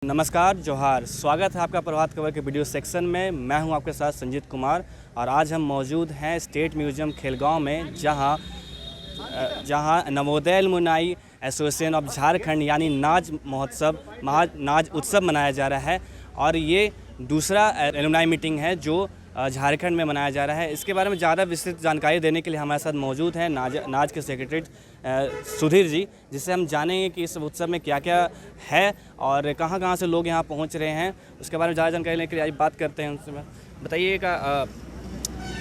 नमस्कार, जोहार। स्वागत है आपका प्रभात खबर के वीडियो सेक्शन में। मैं हूं आपके साथ संजीत कुमार और आज हम मौजूद हैं स्टेट म्यूजियम खेलगांव में, जहां Navodaya alumni association of Jharkhand यानी नाज महोत्सव नाज उत्सव मनाया जा रहा है। और ये दूसरा एलुमनाई मीटिंग है जो झारखंड में मनाया जा रहा है। इसके बारे में ज़्यादा विस्तृत जानकारी देने के लिए हमारे साथ मौजूद हैं नाज के सेक्रेटरी सुधीर जी, जिससे हम जानेंगे कि इस उत्सव में क्या क्या है और कहाँ कहाँ से लोग यहाँ पहुँच रहे हैं। उसके बारे में ज़्यादा जानकारी लेने के लिए आज बात करते हैं उनसे। बताइएगा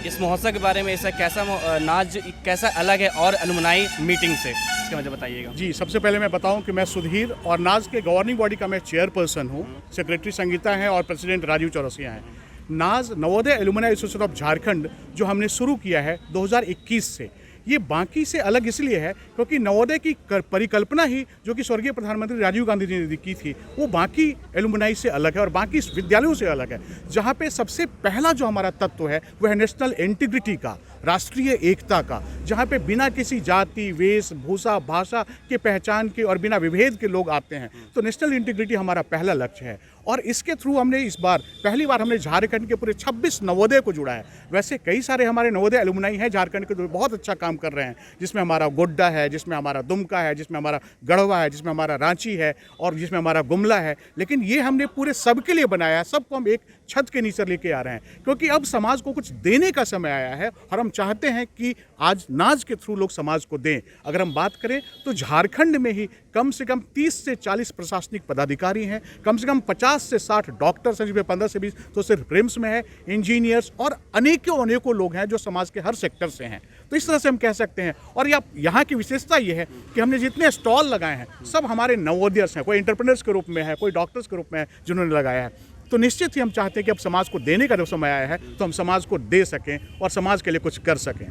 इस महोत्सव के बारे में, ऐसा कैसा नाज कैसा अलग है और एलुमनाई मीटिंग से, इसके मुझे बताइएगा। जी, सबसे पहले मैं बताऊं कि मैं सुधीर और नाज के गवर्निंग बॉडी का मैं चेयरपर्सन हूं। सेक्रेटरी संगीता हैं और प्रेसिडेंट राजीव चौरसिया हैं। नाज Navodaya alumni association of Jharkhand जो हमने शुरू किया है 2021 से, ये बाकी से अलग इसलिए है क्योंकि नवोदय की परिकल्पना ही जो कि स्वर्गीय प्रधानमंत्री राजीव गांधी जी ने की थी, वो बाकी एलुमनाई से अलग है और बाकी विद्यालयों से अलग है। जहाँ पे सबसे पहला जो हमारा तत्व है वह है नेशनल इंटीग्रिटी का, राष्ट्रीय एकता का, जहाँ पे बिना किसी जाति, वेश, भूषा, भाषा के पहचान के और बिना विभेद के लोग आते हैं। तो नेशनल इंटीग्रिटी हमारा पहला लक्ष्य है और इसके थ्रू हमने इस बार पहली बार हमने झारखंड के पूरे 26 नवोदय को जुड़ा है। वैसे कई सारे हमारे नवोदय एलुमनाई हैं झारखंड के, जो बहुत अच्छा काम कर रहे हैं, जिसमें हमारा गोड्डा है, जिसमें हमारा दुमका है, जिसमें हमारा गढ़वा है, जिसमें हमारा रांची है और जिसमें हमारा गुमला है। लेकिन ये हमने पूरे सबके लिए बनाया है, सबको हम एक छत के नीचे लेके आ रहे हैं क्योंकि अब समाज को कुछ देने का समय आया है और हम चाहते हैं कि आज नाज के थ्रू लोग समाज को दें। अगर हम बात करें तो झारखंड में ही कम से कम 30 से 40 प्रशासनिक पदाधिकारी हैं, कम से कम 50 से 60 डॉक्टर्स हैं, जिसमें 15 से 20 तो सिर्फ रिम्स में है, इंजीनियर्स और अनेकों लोग हैं जो समाज के हर सेक्टर से हैं। तो इस तरह से हम कह सकते हैं। और यहाँ की विशेषता ये है कि हमने जितने स्टॉल लगाए हैं सब हमारे नवोदयर्स हैं, कोई एंटरप्रेन्योर्स के रूप में है, कोई डॉक्टर्स के रूप में है जिन्होंने लगाया है। तो निश्चित ही हम चाहते हैं कि अब समाज को देने का जब समय आया है तो हम समाज को दे सकें और समाज के लिए कुछ कर सकें।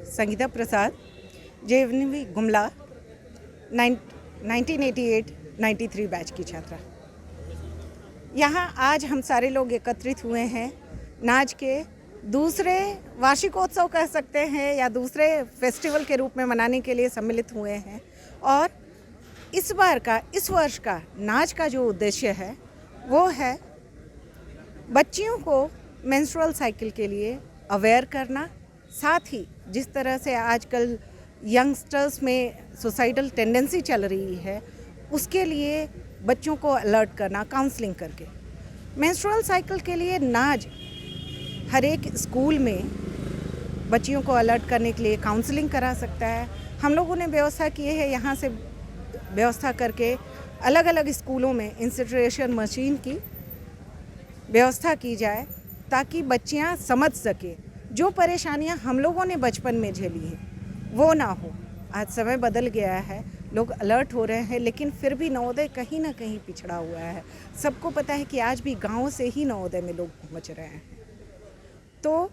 संगीता प्रसाद, जेएनवी गुमला, 1988-93 बैच की छात्रा। यहाँ आज हम सारे लोग एकत्रित हुए हैं नाज के दूसरे वार्षिकोत्सव कह सकते हैं या दूसरे फेस्टिवल के रूप में मनाने के लिए सम्मिलित हुए हैं। और इस वर्ष का नाज का जो उद्देश्य है वो है बच्चियों को मेंस्ट्रुअल साइकिल के लिए अवेयर करना, साथ ही जिस तरह से आजकल यंगस्टर्स में सुसाइडल टेंडेंसी चल रही है उसके लिए बच्चों को अलर्ट करना काउंसलिंग करके। मेंस्ट्रुअल साइकिल के लिए नाज हर एक स्कूल में बच्चियों को अलर्ट करने के लिए काउंसलिंग करा सकता है। हम लोगों ने व्यवस्था की है, यहाँ से व्यवस्था करके अलग अलग स्कूलों में इंसिनरेशन मशीन की व्यवस्था की जाए ताकि बच्चियां समझ सके जो परेशानियां हम लोगों ने बचपन में झेली हैं वो ना हो। आज समय बदल गया है, लोग अलर्ट हो रहे हैं, लेकिन फिर भी नवोदय कहीं ना कहीं पिछड़ा हुआ है। सबको पता है कि आज भी गाँव से ही नवोदय में लोग पहुँच रहे हैं। तो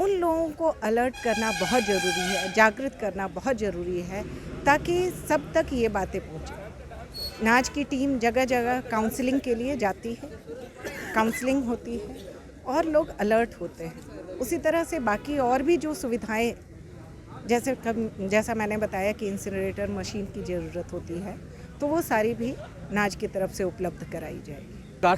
उन लोगों को अलर्ट करना बहुत ज़रूरी है, जागृत करना बहुत ज़रूरी है ताकि सब तक ये बातें पहुँचें। नाज की टीम जगह जगह काउंसलिंग के लिए जाती है, काउंसलिंग होती है और लोग अलर्ट होते हैं। उसी तरह से बाकी और भी जो सुविधाएं, जैसा मैंने बताया कि इंसिनरेटर मशीन की ज़रूरत होती है, तो वो सारी भी नाज की तरफ से उपलब्ध कराई जाएगी।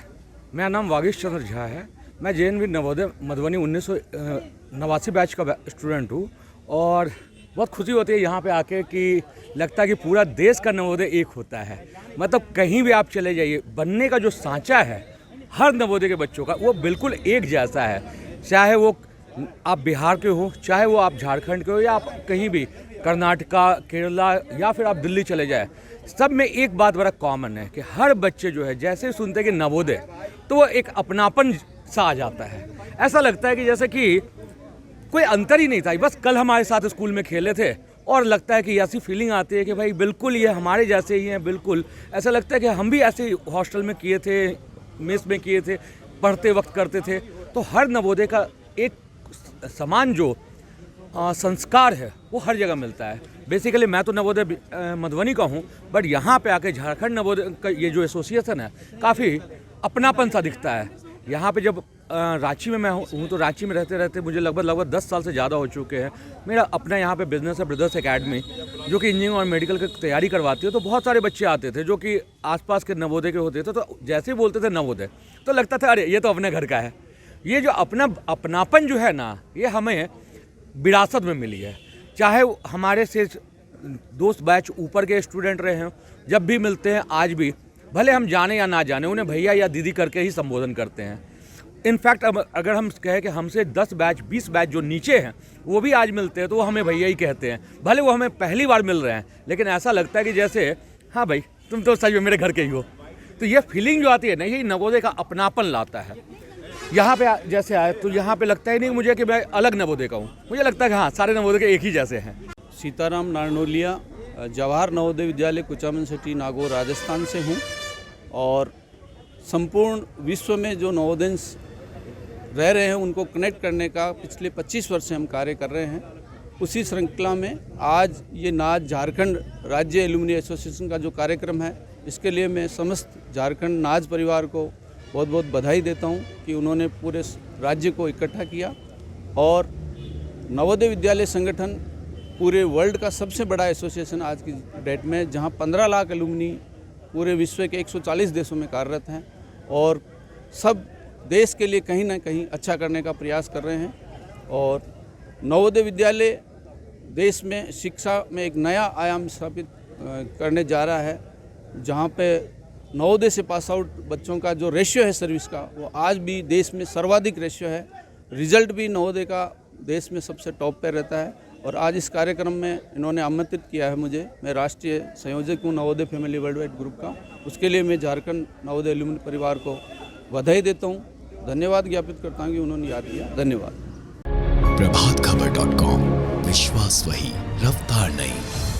मेरा नाम वागीश चंद्र झा है। मैं जेएनवी नवोदय मधुबनी 1989 बैच का स्टूडेंट हूँ और बहुत खुशी होती है यहाँ पे आके कि लगता है कि पूरा देश का नवोदय एक होता है। मतलब कहीं भी आप चले जाइए, बनने का जो सांचा है हर नवोदय के बच्चों का वो बिल्कुल एक जैसा है। चाहे वो आप बिहार के हो, चाहे वो आप झारखंड के हो, या आप कहीं भी कर्नाटका, केरला या फिर आप दिल्ली चले जाए, सब में एक बात बड़ा कॉमन है कि हर बच्चे जो है जैसे ही सुनते हैं कि नवोदय तो वो एक अपनापन सा आ जाता है। ऐसा लगता है कि जैसे कि कोई अंतर ही नहीं था, बस कल हमारे साथ स्कूल में खेले थे और लगता है कि ऐसी फीलिंग आती है कि भाई बिल्कुल ये हमारे जैसे ही हैं। बिल्कुल ऐसा लगता है कि हम भी ऐसे हॉस्टल में किए थे, मेस में किए थे, पढ़ते वक्त करते थे। तो हर नवोदय का एक समान जो संस्कार है वो हर जगह मिलता है। बेसिकली मैं तो नवोदय मधुबनी का हूँ, बट यहाँ पे आके झारखंड नवोदय का ये जो एसोसिएशन है काफ़ी अपनापन सा दिखता है। यहाँ पे जब रांची में मैं हूँ तो रांची में रहते रहते मुझे लगभग 10 साल से ज़्यादा हो चुके हैं। मेरा अपना यहाँ पे बिजनेस है ब्रदर्स एकेडमी, जो कि इंजीनियरिंग और मेडिकल की तैयारी करवाती है। तो बहुत सारे बच्चे आते थे जो कि आसपास के नवोदय के होते थे, तो जैसे ही बोलते थे नवोदय तो लगता था अरे ये तो अपने घर का है। ये जो अपनापन जो है ना, ये हमें विरासत में मिली है। चाहे हमारे से दोस्त बैच ऊपर के स्टूडेंट रहे हैं, जब भी मिलते हैं आज भी, भले हम जाने या ना जाने, उन्हें भैया या दीदी करके ही संबोधन करते हैं। इनफैक्ट अगर हम कहें कि हमसे 10 बैच 20 बैच जो नीचे हैं वो भी आज मिलते हैं तो वो हमें भैया ही कहते हैं, भले वो हमें पहली बार मिल रहे हैं, लेकिन ऐसा लगता है कि जैसे हाँ भाई तुम तो सच में मेरे घर के ही हो। तो ये फीलिंग जो आती है ना, यही नवोदय का अपनापन लाता है। यहाँ पे जैसे आए तो यहाँ पे लगता ही नहीं मुझे कि मैं अलग नवोदय का हूँ, मुझे लगता है कि हाँ सारे नवोदय के एक ही जैसे हैं। सीताराम नारनोलिया, जवाहर नवोदय विद्यालय कुचामन सिटी नागौर राजस्थान से हूँ। और संपूर्ण विश्व में जो नवोदयंस रह रहे हैं उनको कनेक्ट करने का पिछले 25 वर्ष से हम कार्य कर रहे हैं। उसी श्रृंखला में आज ये नाज झारखंड राज्य एलुमनी एसोसिएशन का जो कार्यक्रम है, इसके लिए मैं समस्त झारखंड नाज परिवार को बहुत बहुत बधाई देता हूँ कि उन्होंने पूरे राज्य को इकट्ठा किया। और नवोदय विद्यालय संगठन पूरे वर्ल्ड का सबसे बड़ा एसोसिएशन आज की डेट में, जहाँ 15 लाख एलुमनी पूरे विश्व के 140 देशों में कार्यरत हैं और सब देश के लिए कहीं ना कहीं अच्छा करने का प्रयास कर रहे हैं। और नवोदय विद्यालय देश में शिक्षा में एक नया आयाम स्थापित करने जा रहा है, जहाँ पे नवोदय से पास आउट बच्चों का जो रेशियो है सर्विस का, वो आज भी देश में सर्वाधिक रेशियो है। रिजल्ट भी नवोदय का देश में सबसे टॉप पे रहता है। और आज इस कार्यक्रम में इन्होंने आमंत्रित किया है मुझे, मैं राष्ट्रीय संयोजक हूँ Navodaya family world wide group का। उसके लिए मैं झारखंड नवोदय एलुमनी परिवार को बधाई देता हूँ, धन्यवाद ज्ञापित करता हूँ कि उन्होंने याद किया। धन्यवाद। प्रभातखबर.com, विश्वास वही, रफ्तार नहीं।